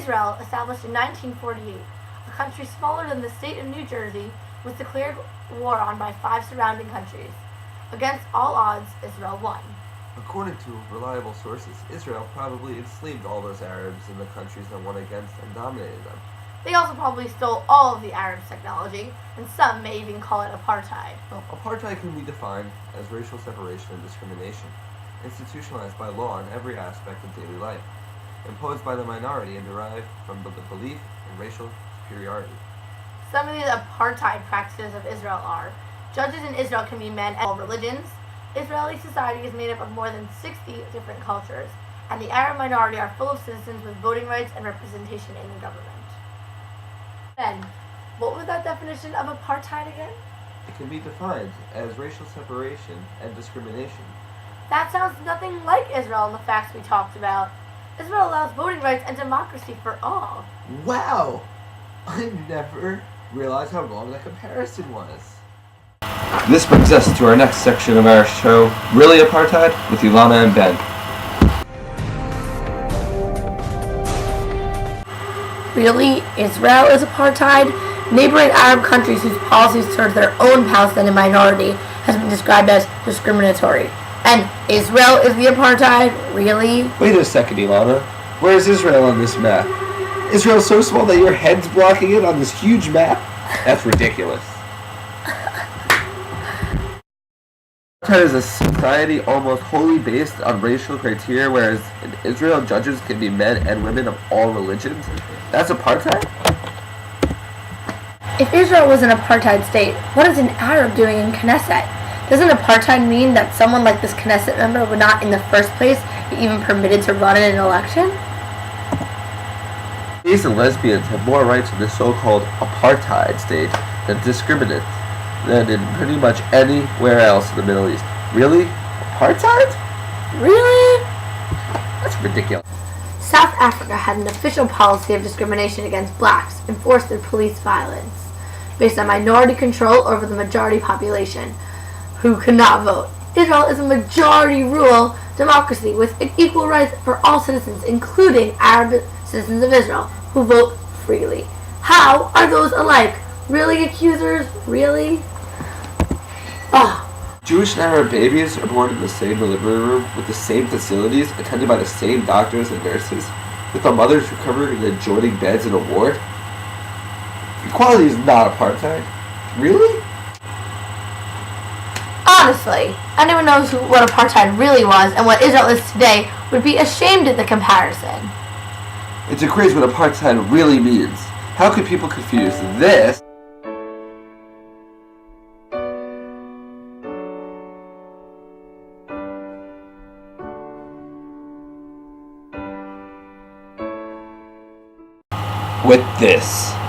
Israel, established in 1948, a country smaller than the state of New Jersey, was declared war on by 5 surrounding countries. Against all odds, Israel won. According to reliable sources, Israel probably enslaved all those Arabs in the countries that won against and dominated them. They also probably stole all of the Arabs' technology, and some may even call it apartheid. Well, apartheid can be defined as racial separation and discrimination, institutionalized by law in every aspect of daily life, imposed by the minority and derived from the belief in racial superiority. Some of the apartheid practices of Israel are: judges in Israel can be men of all religions. Israeli society is made up of more than 60 different cultures, and the Arab minority are full of citizens with voting rights and representation in the government. Ben, what was that definition of apartheid again? It can be defined as racial separation and discrimination. That sounds nothing like Israel in the facts we talked about. Israel allows voting rights and democracy for all. Wow! I never realized how wrong that comparison was. This brings us to our next section of our show, Really Apartheid, with Ilana and Ben. Really, Israel is apartheid? Neighboring Arab countries whose policies serve their own Palestinian minority has been described as discriminatory. And Israel is the apartheid? Really? Wait a second, Ilana. Where is Israel on this map? Israel's so small that your head's blocking it on this huge map? That's ridiculous. Apartheid is a society almost wholly based on racial criteria, whereas in Israel, judges can be men and women of all religions. That's apartheid? If Israel was an apartheid state, what is an Arab doing in Knesset? Doesn't apartheid mean that someone like this Knesset member would not in the first place be even permitted to run in an election? Gays and lesbians have more rights in the so-called apartheid state than in pretty much anywhere else in the Middle East. Really? Apartheid? Really? That's ridiculous. South Africa had an official policy of discrimination against blacks enforced through police violence, based on minority control over the majority population, who could not vote. Israel is a majority-rule democracy with equal rights for all citizens, including Arab citizens of Israel, who vote freely. How are those alike? Really, accusers? Really? Jewish and Arab babies are born in the same delivery room with the same facilities, attended by the same doctors and nurses, with the mothers recovering in adjoining beds in a ward. Equality is not apartheid. Really? Honestly, anyone knows what apartheid really was and what Israel is today would be ashamed at the comparison. It's a craze what apartheid really means. How could people confuse this with this?